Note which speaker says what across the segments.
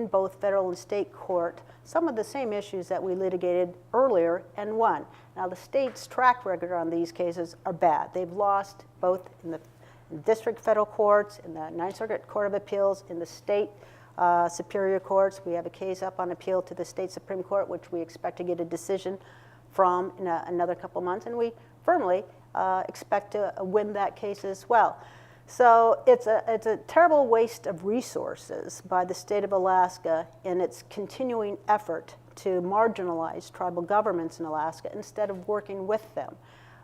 Speaker 1: in both federal and state court some of the same issues that we litigated earlier and won. Now, the state's track record on these cases are bad. They've lost both in the district federal courts, in the Ninth Circuit Court of Appeals, in the state superior courts. We have a case up on appeal to the state Supreme Court, which we expect to get a decision from in another couple months, and we firmly expect to win that case as well. So it's a terrible waste of resources by the state of Alaska in its continuing effort to marginalize tribal governments in Alaska instead of working with them.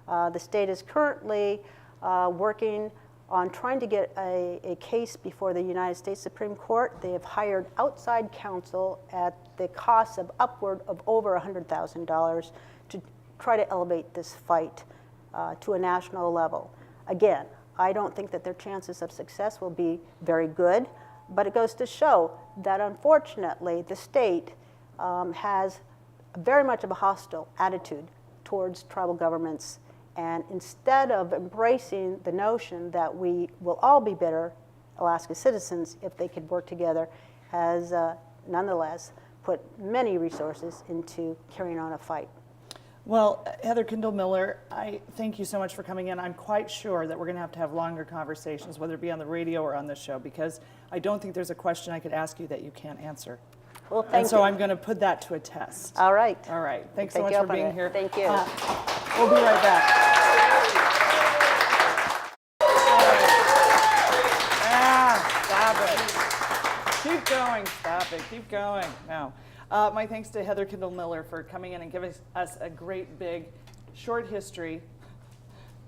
Speaker 1: The state is currently working on trying to get a case before the United States Supreme Court. They have hired outside counsel at the cost of upward of over $100,000 to try to elevate this fight to a national level. Again, I don't think that their chances of success will be very good, but it goes to show that unfortunately the state has very much of a hostile attitude towards tribal governments, and instead of embracing the notion that we will all be better Alaska citizens if they could work together, has nonetheless put many resources into carrying on a fight.
Speaker 2: Well, Heather Kendall-Miller, I thank you so much for coming in. I'm quite sure that we're going to have longer conversations, whether it be on the radio or on this show, because I don't think there's a question I could ask you that you can't answer.
Speaker 1: Well, thank you.
Speaker 2: And so I'm going to put that to a test.
Speaker 1: All right.
Speaker 2: All right. Thanks so much for being here.
Speaker 1: Thank you.
Speaker 2: We'll be right back. Stop it. Keep going. Stop it. Keep going. No. My thanks to Heather Kendall-Miller for coming in and giving us a great big short history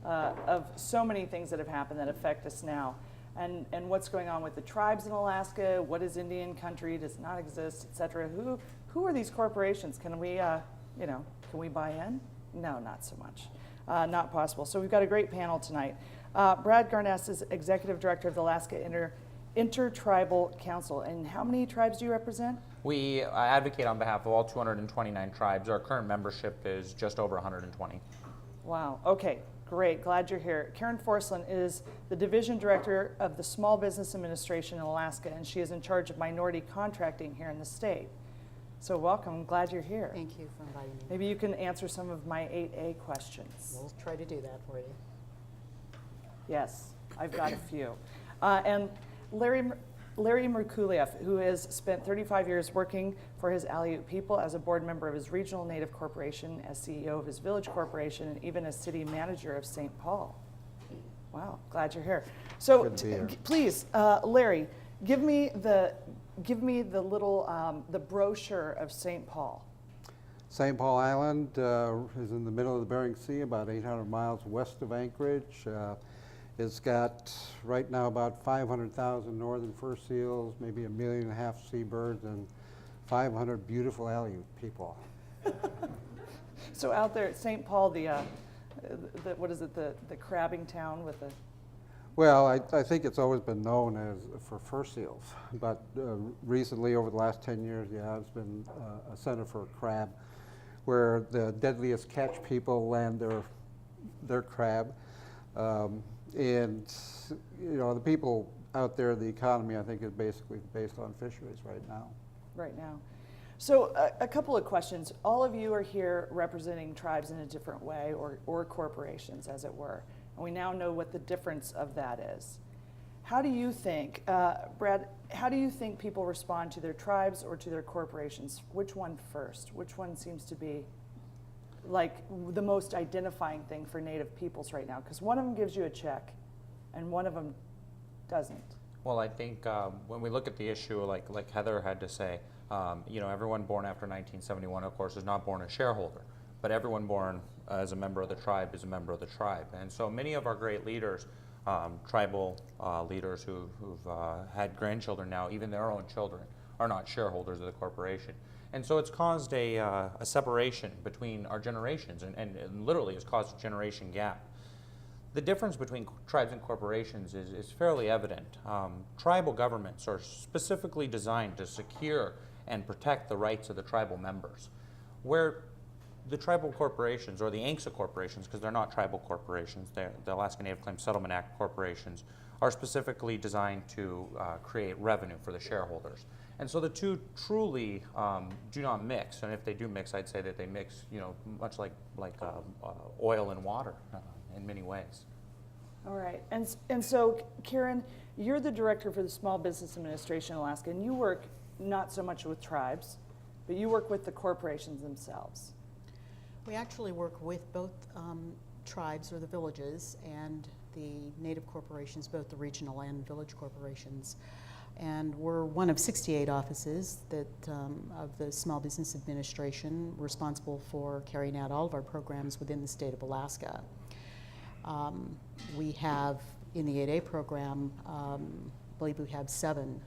Speaker 2: of so many things that have happened that affect us now, and what's going on with the tribes in Alaska. What is Indian country? Does it not exist, etc. Who are these corporations? Can we can we buy in? No, not so much. Not possible. So we've got a great panel tonight. Brad Garness is Executive Director of the Alaska Intertribal Council. And how many tribes do you represent?
Speaker 3: We advocate on behalf of all 229 tribes. Our current membership is just over 120.
Speaker 2: Wow. Okay, great. Glad you're here. Karen Forsland is the Division Director of the Small Business Administration in Alaska, and she is in charge of minority contracting here in the state. So welcome. Glad you're here.
Speaker 4: Thank you for inviting me.
Speaker 2: Maybe you can answer some of my 8A questions.
Speaker 4: We'll try to do that for you.
Speaker 2: Yes, I've got a few. And Larry Merculieff, who has spent 35 years working for his Aleut people as a board member of his regional native corporation, as CEO of his village corporation, and even as city manager of St. Paul. Wow, glad you're here. So please, Larry, give me the little the brochure of St. Paul.
Speaker 5: St. Paul Island is in the middle of the Bering Sea, about 800 miles west of Anchorage. It's got right now about 500,000 northern fur seals, maybe 1.5 million seabirds, and 500 beautiful Aleut people.
Speaker 2: So out there at St. Paul, what is it, the crabbing town with the...
Speaker 5: Well, I think it's always been known as for fur seals, but recently, over the last 10 years, yeah, it's been a center for crab, where the deadliest catch people land their crab. And the people out there, the economy, I think, is basically based on fisheries right now.
Speaker 2: Right now. So a couple of questions. All of you are here representing tribes in a different way, or corporations, as it were. And we now know what the difference of that is. How do you think, Brad, how do you think people respond to their tribes or to their corporations? Which one first? Which one seems to be like the most identifying thing for Native peoples right now? Because one of them gives you a check and one of them doesn't.
Speaker 3: Well, I think when we look at the issue, like Heather had to say, everyone born after 1971, of course, is not born a shareholder, but everyone born as a member of the tribe is a member of the tribe. And so many of our great leaders, tribal leaders who've had grandchildren now, even their own children, are not shareholders of the corporation. And so it's caused a separation between our generations, and literally it's caused a generation gap. The difference between tribes and corporations is fairly evident. Tribal governments are specifically designed to secure and protect the rights of the tribal members, where the tribal corporations, or the ANCSA corporations, because they're not tribal corporations, they're the Alaska Native Claims Settlement Act corporations, are specifically designed to create revenue for the shareholders. And so the two truly do not mix, and if they do mix, I'd say that they mix, much like oil and water in many ways.
Speaker 2: All right, and so Karen, you're the director for the Small Business Administration in Alaska, and you work not so much with tribes, but you work with the corporations themselves.
Speaker 4: We actually work with both tribes or the villages and the native corporations, both the regional and village corporations. And we're one of 68 offices that of the Small Business Administration responsible for carrying out all of our programs within the state of Alaska. We have, in the 8A program, I believe we have 7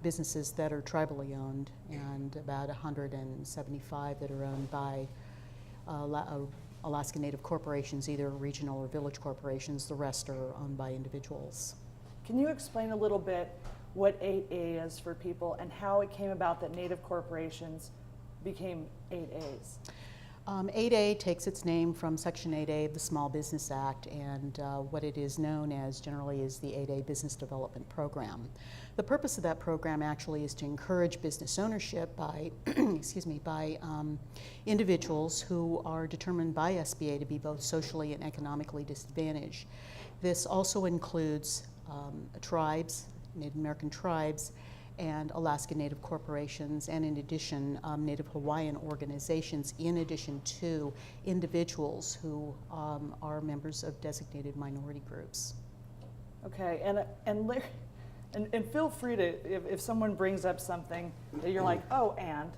Speaker 4: businesses that are tribally owned and about 175 that are owned by Alaska Native corporations, either regional or village corporations. The rest are owned by individuals.
Speaker 2: Can you explain a little bit what 8A is for people and how it came about that Native corporations became 8As?
Speaker 4: 8A takes its name from Section 8A of the Small Business Act, and what it is known as generally is the 8A Business Development Program. The purpose of that program actually is to encourage business ownership by, by individuals who are determined by SBA to be both socially and economically disadvantaged. This also includes tribes, Native American tribes, and Alaska Native corporations, and in addition, Native Hawaiian organizations, in addition to individuals who are members of designated minority groups.
Speaker 2: Okay, and feel free to, if someone brings up something that you're like, oh, and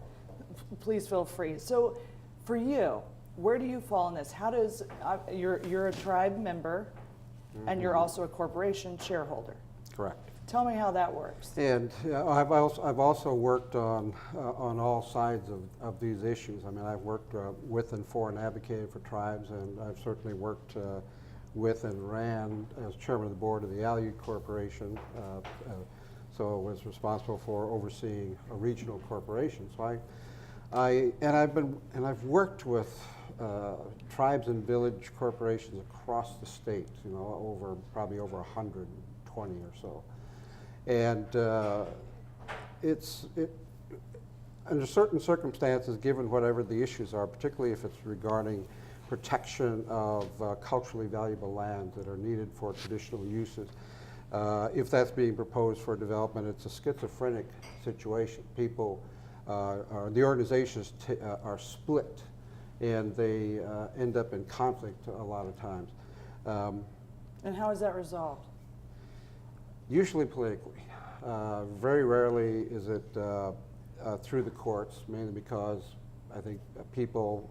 Speaker 2: please feel free. So for you, where do you fall in this? How does, you're a tribe member, and you're also a corporation shareholder.
Speaker 5: Correct.
Speaker 2: Tell me how that works.
Speaker 5: And I've also worked on all sides of these issues. I mean, I've worked with and for and advocated for tribes, and I've certainly worked with and ran as chairman of the board of the Aleut Corporation. So I was responsible for overseeing a regional corporation. So I've worked with tribes and village corporations across the state. Probably over 120 or so. And under certain circumstances, given whatever the issues are, particularly if it's regarding protection of culturally valuable lands that are needed for traditional uses, if that's being proposed for development, it's a schizophrenic situation. People, the organizations are split, and they end up in conflict a lot of times.
Speaker 2: And how is that resolved?
Speaker 5: Usually politically. Very rarely is it through the courts, mainly because I think people,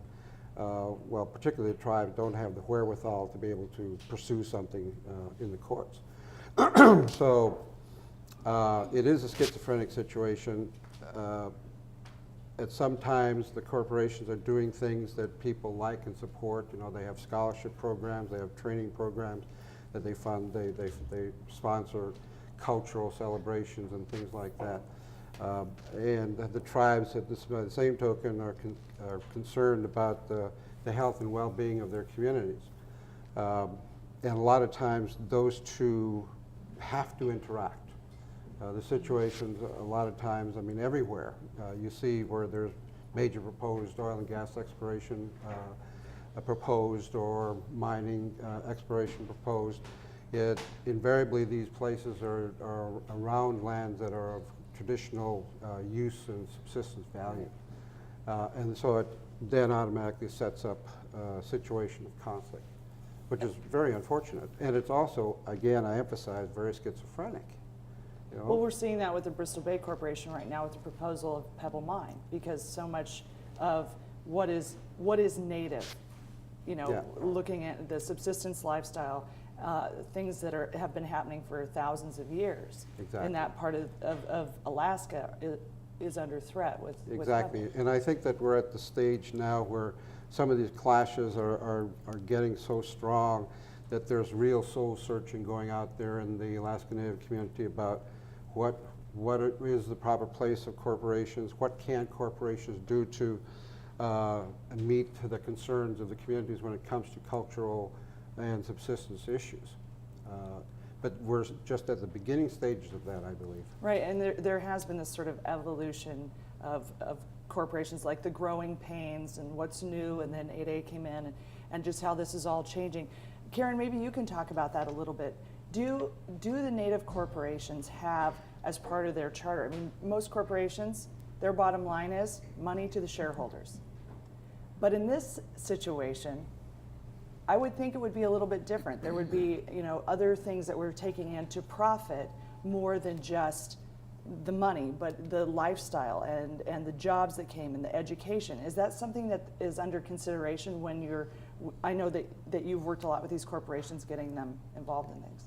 Speaker 5: well, particularly the tribes, don't have the wherewithal to be able to pursue something in the courts. So it is a schizophrenic situation. At sometimes the corporations are doing things that people like and support. They have scholarship programs, they have training programs that they fund, they sponsor cultural celebrations and things like that. And the tribes, by the same token, are concerned about the health and well-being of their communities. And a lot of times those two have to interact. The situations, a lot of times, I mean, everywhere, you see where there's major proposed oil and gas exploration proposed, or mining exploration proposed. Invariably, these places are around lands that are of traditional use and subsistence value. And so it then automatically sets up a situation of conflict, which is very unfortunate. And it's also, again, I emphasize, very schizophrenic.
Speaker 2: Well, we're seeing that with the Bristol Bay Corporation right now with the proposal of Pebble Mine, because so much of what is native, looking at the subsistence lifestyle, things that have been happening for thousands of years in that part of Alaska is under threat with
Speaker 5: exactly.
Speaker 2: Pebble.
Speaker 5: And I think that we're at the stage now where some of these clashes are getting so strong that there's real soul searching going out there in the Alaska Native community about what is the proper place of corporations, what can corporations do to meet the concerns of the communities when it comes to cultural and subsistence issues. But we're just at the beginning stages of that, I believe.
Speaker 2: Right, and there has been this sort of evolution of corporations, like the growing pains and what's new, and then 8A came in, and just how this is all changing. Karen, maybe you can talk about that a little bit. Do the native corporations have, as part of their charter, I mean, most corporations, their bottom line is money to the shareholders. But in this situation, I would think it would be a little bit different. There would be, you know, other things that we're taking in to profit more than just the money, but the lifestyle and the jobs that came and the education. Is that something that is under consideration when you're, I know that you've worked a lot with these corporations getting them involved in things.